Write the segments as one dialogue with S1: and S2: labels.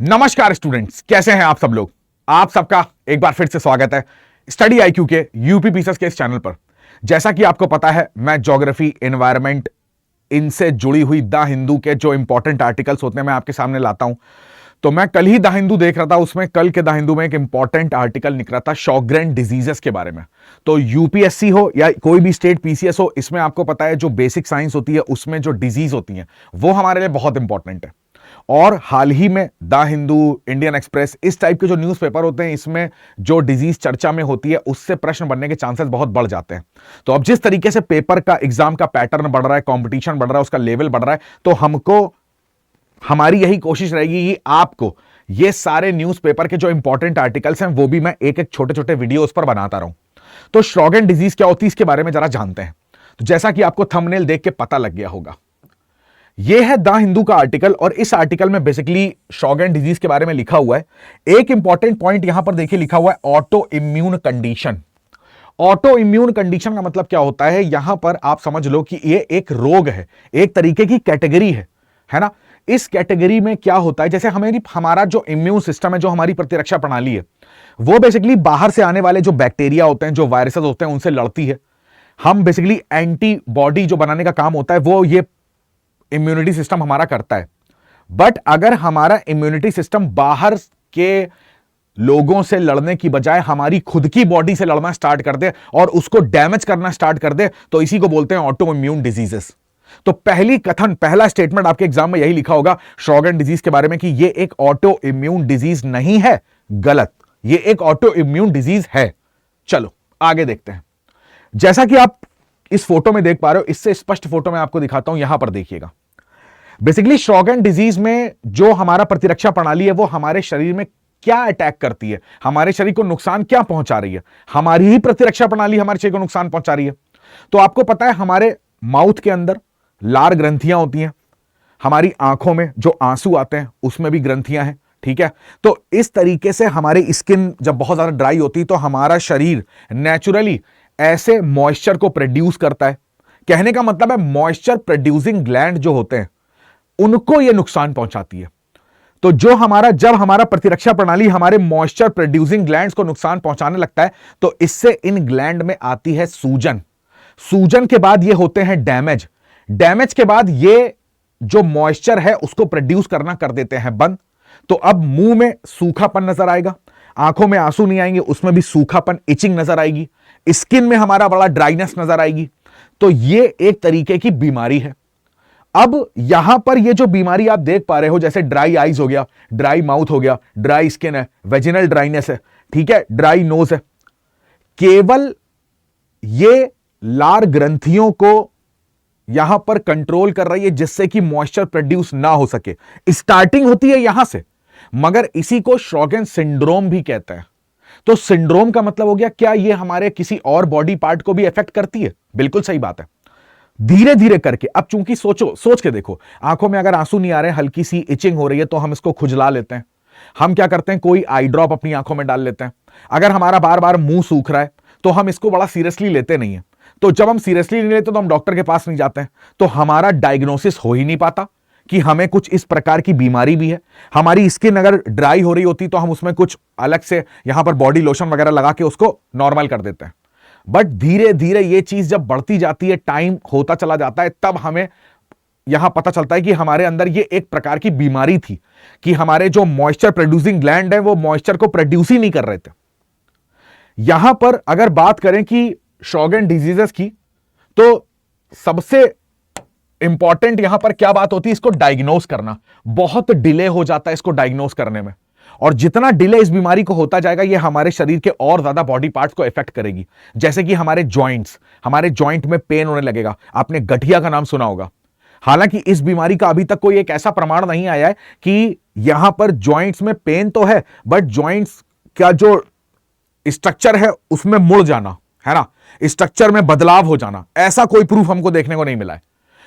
S1: नमस्कार स्टूडेंट्स, कैसे हैं आप सब लोग। आप सबका एक बार फिर से स्वागत है स्टडी आईक्यू के यूपी पीसेस के इस चैनल पर। जैसा कि आपको पता है, मैं ज्योग्राफी, एनवायरनमेंट, इनसे जुड़ी हुई द हिंदू के जो इंपॉर्टेंट आर्टिकल्स होते हैं मैं आपके सामने लाता हूं। तो मैं कल ही द हिंदू देख रहा था, उसमें कल के द हिंदू में एक इंपॉर्टेंट आर्टिकल निकला था शॉगरेन डिजीजेस के बारे में। तो यूपीएससी हो या कोई भी स्टेट पीसीएस हो, इसमें आपको पता है जो बेसिक साइंस होती है उसमें जो डिजीज होती है वो हमारे लिए बहुत इंपॉर्टेंट है। और हाल ही में द हिंदू, इंडियन एक्सप्रेस, इस टाइप के जो न्यूज़पेपर होते हैं, इसमें जो डिजीज चर्चा में होती है उससे प्रश्न बनने के चांसेस बहुत बढ़ जाते हैं। तो अब जिस तरीके से पेपर का, एग्जाम का पैटर्न बढ़ रहा है, कंपटीशन बढ़ रहा है, उसका लेवल बढ़ रहा है, तो हमारी यही कोशिश रहेगी कि आपको ये सारे न्यूज़पेपर के जो इंपॉर्टेंट आर्टिकल्स हैं वो भी मैं एक एक छोटे छोटे वीडियोस पर बनाता रहूं। तो शॉगरेन डिजीज क्या होती है इसके बारे में जरा जानते हैं। तो जैसा कि आपको थंबनेल देख के पता लग गया होगा, यह है द हिंदू का आर्टिकल, और इस आर्टिकल में बेसिकली शॉगरेन डिजीज के बारे में लिखा हुआ है। एक इंपॉर्टेंट पॉइंट यहां पर देखिए लिखा हुआ है auto immune condition. Auto immune condition का मतलब क्या होता है, यहां पर आप समझ लो कि यह एक रोग है, एक तरीके की कैटेगरी है ना। इस कैटेगरी में क्या होता है, जैसे हमारा जो इम्यून सिस्टम है, जो हमारी प्रतिरक्षा प्रणाली है, वो बेसिकली बाहर से आने वाले जो बैक्टीरिया होते हैं, जो वायरसेस होते हैं, उनसे लड़ती है। हम बेसिकली एंटीबॉडी जो बनाने का काम होता है वो ये इम्यूनिटी सिस्टम हमारा करता है। बट अगर हमारा इम्यूनिटी सिस्टम बाहर के लोगों से लड़ने की बजाय हमारी खुद की बॉडी से लड़ना स्टार्ट कर दे और उसको डैमेज करना स्टार्ट कर दे, तो इसी को बोलते हैं ऑटो इम्यून डिजीजेस। तो पहला स्टेटमेंट आपके एग्जाम में यही लिखा होगा शॉगरेन डिजीज के बारे में कि ये एक ऑटो इम्यून डिजीज नहीं है। गलत, ये एक ऑटो इम्यून डिजीज है। चलो आगे देखते हैं। जैसा कि आप इस फोटो में देख पा रहे हो, इससे स्पष्ट फोटो में आपको दिखाता हूं, यहां पर देखिएगा। बेसिकली शॉगरेन डिजीज में जो हमारा प्रतिरक्षा प्रणाली है वो हमारे शरीर में क्या अटैक करती है, हमारे शरीर को नुकसान क्या पहुंचा रही है, हमारी ही प्रतिरक्षा प्रणाली हमारे शरीर को नुकसान पहुंचा रही है। तो आपको पता है हमारे माउथ के अंदर लार ग्रंथियां होती हैं, हमारी आंखों में जो आंसू आते हैं उसमें भी ग्रंथियां हैं, ठीक है। तो इस तरीके से हमारी स्किन जब बहुत ज्यादा ड्राई होती है तो हमारा शरीर नेचुरली ऐसे मॉइस्चर को प्रोड्यूस करता है। कहने का मतलब है मॉइस्चर प्रोड्यूसिंग ग्लैंड जो होते हैं उनको यह नुकसान पहुंचाती है। तो जब हमारा प्रतिरक्षा प्रणाली हमारे मॉइस्चर प्रोड्यूसिंग ग्लैंड्स को नुकसान पहुंचाने लगता है तो इससे इन ग्लैंड में आती है सूजन। सूजन के बाद ये होते हैं डैमेज के बाद ये जो मॉइस्चर है उसको प्रोड्यूस करना कर देते हैं बंद। तो अब मुंह में सूखापन नजर आएगा, आंखों में आंसू नहीं आएंगे, उसमें भी सूखापन, इचिंग नजर आएगी, स्किन में हमारा बड़ा ड्राइनेस नजर आएगी। तो ये एक तरीके की बीमारी है। अब यहां पर ये जो बीमारी आप देख पा रहे हो, जैसे ड्राई आईज हो गया, ड्राई माउथ हो गया, ड्राई स्किन है, वेजिनल ड्राइनेस है, ठीक है, ड्राई नोज है, केवल ये लार ग्रंथियों को यहां पर कंट्रोल कर रही है जिससे कि मॉइस्चर प्रोड्यूस ना हो सके। स्टार्टिंग होती है यहां से, मगर इसी को शॉगरेन सिंड्रोम भी कहते हैं। तो सिंड्रोम का मतलब हो गया, क्या ये हमारे किसी और बॉडी पार्ट को भी इफेक्ट करती है? बिल्कुल सही बात है। धीरे धीरे करके, अब चूंकि सोच के देखो, आंखों में अगर आंसू नहीं आ रहे हैं, हल्की सी इचिंग हो रही है, तो हम इसको खुजला लेते हैं। हम क्या करते हैं, कोई आई ड्रॉप अपनी आंखों में डाल लेते हैं। अगर हमारा बार बार मुंह सूख रहा है तो हम इसको बड़ा सीरियसली लेते नहीं है। तो जब हम सीरियसली नहीं लेते तो हम डॉक्टर के पास नहीं जाते हैं, तो हमारा डायग्नोसिस हो ही नहीं पाता कि हमें कुछ इस प्रकार की बीमारी भी है। हमारी स्किन अगर ड्राई हो रही होती तो हम उसमें कुछ अलग से यहां पर बॉडी लोशन वगैरह लगा के उसको नॉर्मल कर देते हैं। बट धीरे धीरे ये चीज जब बढ़ती जाती है, टाइम होता चला जाता है, तब हमें यहां पता चलता है कि हमारे अंदर ये एक प्रकार की बीमारी थी कि हमारे जो मॉइस्चर प्रोड्यूसिंग ग्लैंड है वो मॉइस्चर को प्रोड्यूस ही नहीं कर रहे थे। यहां पर अगर बात करें कि शॉगरेन डिजीजेस की, तो सबसे इंपॉर्टेंट यहां पर क्या बात होती है, इसको डायग्नोस करना। बहुत डिले हो जाता है इसको डायग्नोस करने में, और जितना डिले इस बीमारी को होता जाएगा ये हमारे शरीर के और ज्यादा बॉडी पार्ट्स को इफेक्ट करेगी। जैसे कि हमारे जॉइंट में पेन होने लगेगा। आपने गठिया का नाम सुना होगा। हालांकि इस बीमारी का अभी तक कोई एक ऐसा प्रमाण नहीं आया है कि यहां पर जॉइंट्स में पेन तो है, बट जॉइंट्स का जो स्ट्रक्चर है उसमें मुड़ जाना, है ना, स्ट्रक्चर में बदलाव हो जाना, ऐसा कोई प्रूफ हमको देखने को नहीं मिला है।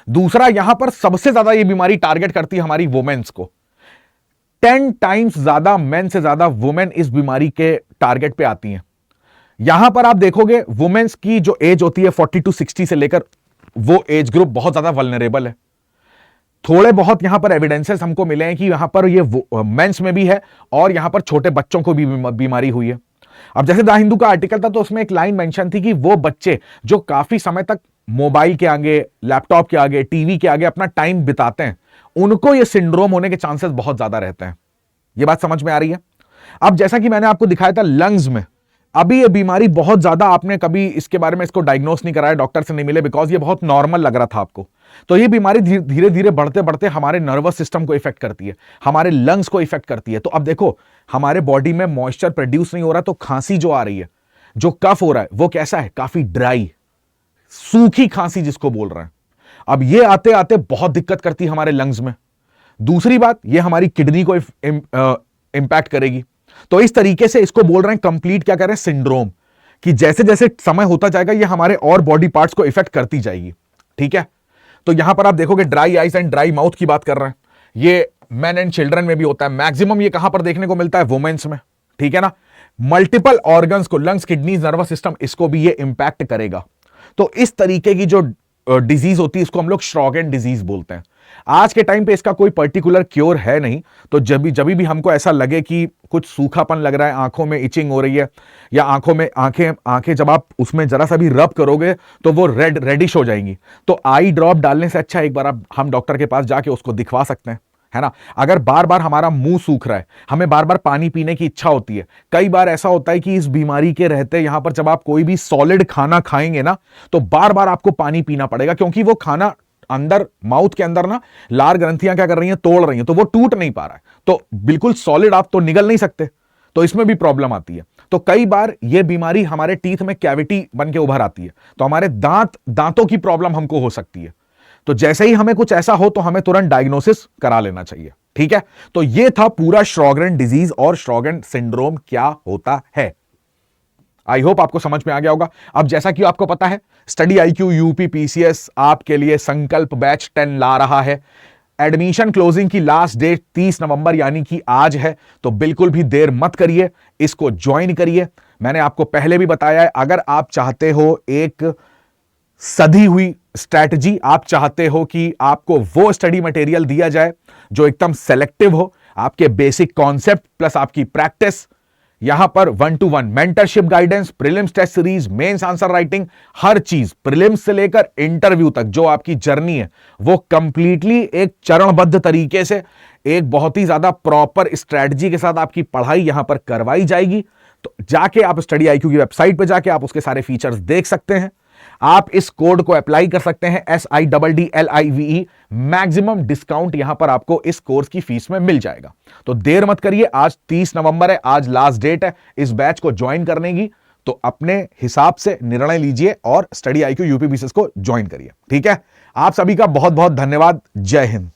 S1: दूसरा, यहां पर सबसे ज्यादा यह बीमारी टारगेट करती है हमारी वुमेन्स को। 10 टाइम्स ज्यादा मेन से ज्यादा वुमेन इस बीमारी के टारगेट पे आती हैं। यहां पर आप देखोगे वुमेन्स की जो एज होती है 40 to 60 से लेकर, वो एज ग्रुप बहुत ज्यादा वल्नरेबल है। थोड़े बहुत यहां पर एविडेंसेस हमको मिले हैं कि यहां पर ये मेंस में भी है और यहां पर छोटे बच्चों को भी बीमारी हुई है। अब जैसे द हिंदू का आर्टिकल था तो उसमें एक लाइन मेंशन थी कि वो बच्चे जो काफी समय तक मोबाइल के आगे, लैपटॉप के आगे, टीवी के आगे अपना टाइम बिताते हैं, उनको ये सिंड्रोम होने के चांसेस बहुत ज्यादा रहते हैं। ये बात समझ में आ रही है? अब जैसा कि मैंने आपको दिखाया था लंग्स में, अभी ये बीमारी बहुत ज्यादा, आपने कभी इसके बारे में इसको डायग्नोस नहीं कराया, डॉक्टर से नहीं मिले, बिकॉज ये बहुत नॉर्मल लग रहा था आपको। तो ये बीमारी धीरे धीरे बढ़ते बढ़ते हमारे नर्वस सिस्टम को इफेक्ट करती है, हमारे लंग्स को इफेक्ट करती है। तो अब देखो, हमारे बॉडी में मॉइस्चर प्रोड्यूस नहीं हो रहा, तो खांसी जो आ रही है, जो कफ हो रहा है, वो कैसा है? काफी ड्राई, सूखी खांसी जिसको बोल रहे हैं। अब ये आते आते बहुत दिक्कत करती है हमारे लंग्स में। दूसरी बात, ये हमारी किडनी को इंपैक्ट करेगी। तो इस तरीके से इसको बोल रहे हैं कंप्लीट, क्या कह रहे हैं, सिंड्रोम, कि जैसे जैसे समय होता जाएगा ये हमारे और बॉडी पार्ट्स को इफेक्ट करती जाएगी। ठीक है? तो यहां पर आप देखोगे dry eyes and dry mouth की बात कर रहे हैं। ये मैन एंड चिल्ड्रन में भी होता है, मैक्सिमम ये कहां पर देखने को मिलता है? वुमेन्स में। ठीक है ना? मल्टीपल ऑर्गन्स को, लंग्स, किडनीज, नर्वस सिस्टम, इसको भी ये इंपैक्ट करेगा। तो इस तरीके की जो डिजीज होती है इसको हम लोग श्रॉगेन डिजीज बोलते हैं। आज के टाइम पे इसका कोई पर्टिकुलर क्योर है नहीं। तो जब भी हमको ऐसा लगे कि कुछ सूखापन लग रहा है, आंखों में इचिंग हो रही है, या आंखों में आंखें जब आप उसमें जरा सा भी रब करोगे तो वो रेडिश हो जाएंगी, तो आई ड्रॉप डालने से अच्छा एक बार हम डॉक्टर के पास जाके उसको दिखवा सकते हैं, है ना? अगर बार बार हमारा मुंह सूख रहा है, हमें बार बार पानी पीने की इच्छा होती है, कई बार ऐसा होता है कि इस बीमारी के रहते यहां पर जब आप कोई भी सॉलिड खाना खाएंगे ना, तो बार बार आपको पानी पीना पड़ेगा, क्योंकि वो खाना अंदर, माउथ के अंदर ना लार ग्रंथियां क्या कर रही हैं? तोड़ रही हैं, तो वो टूट नहीं पा रहा है, तो बिल्कुल सॉलिड आप तो निगल नहीं सकते, तो इसमें भी प्रॉब्लम आती है। तो कई बार ये बीमारी हमारे टीथ में कैविटी बन के उभर आती है, तो हमारे दांतों की प्रॉब्लम हमको हो सकती है। तो जैसे ही हमें कुछ ऐसा हो तो हमें तुरंत डायग्नोसिस करा लेना चाहिए। ठीक है? तो ये था पूरा श्रॉगरेन डिजीज और श्रॉगरेन सिंड्रोम क्या होता है। आई होप आपको समझ में आ गया होगा। अब जैसा कि आपको पता है, स्टडी आईक्यू यूपी पीसीएस आपके लिए संकल्प बैच 10 ला रहा है। एडमिशन क्लोजिंग की लास्ट डेट 30 नवंबर यानी कि आज है, तो बिल्कुल भी देर मत करिए, इसको ज्वाइन करिए। मैंने आपको पहले भी बताया है, अगर आप चाहते हो एक सधी हुई स्ट्रैटेजी, आप चाहते हो कि आपको वो स्टडी मटेरियल दिया जाए जो एकदम सेलेक्टिव हो, आपके बेसिक कॉन्सेप्ट प्लस आपकी प्रैक्टिस, यहां पर 1-to-1 mentorship guidance, prelims test series, mains answer writing, हर चीज प्रीलिम्स से लेकर इंटरव्यू तक जो आपकी जर्नी है वो कंप्लीटली एक चरणबद्ध तरीके से, एक बहुत ही ज्यादा प्रॉपर स्ट्रैटेजी के साथ आपकी पढ़ाई यहां पर करवाई जाएगी। तो जाके आप स्टडी आईक्यू की वेबसाइट पर जाके आप उसके सारे फीचर्स देख सकते हैं। आप इस कोड को अप्लाई कर सकते हैं, SIDDLIVE, मैक्सिमम डिस्काउंट यहां पर आपको इस कोर्स की फीस में मिल जाएगा। तो देर मत करिए, आज 30 नवंबर है, आज लास्ट डेट है इस बैच को ज्वाइन करने की। तो अपने हिसाब से निर्णय लीजिए और स्टडी आईक्यू यूपी पीसीएस को ज्वाइन करिए। ठीक है? आप सभी का बहुत बहुत धन्यवाद। जय हिंद।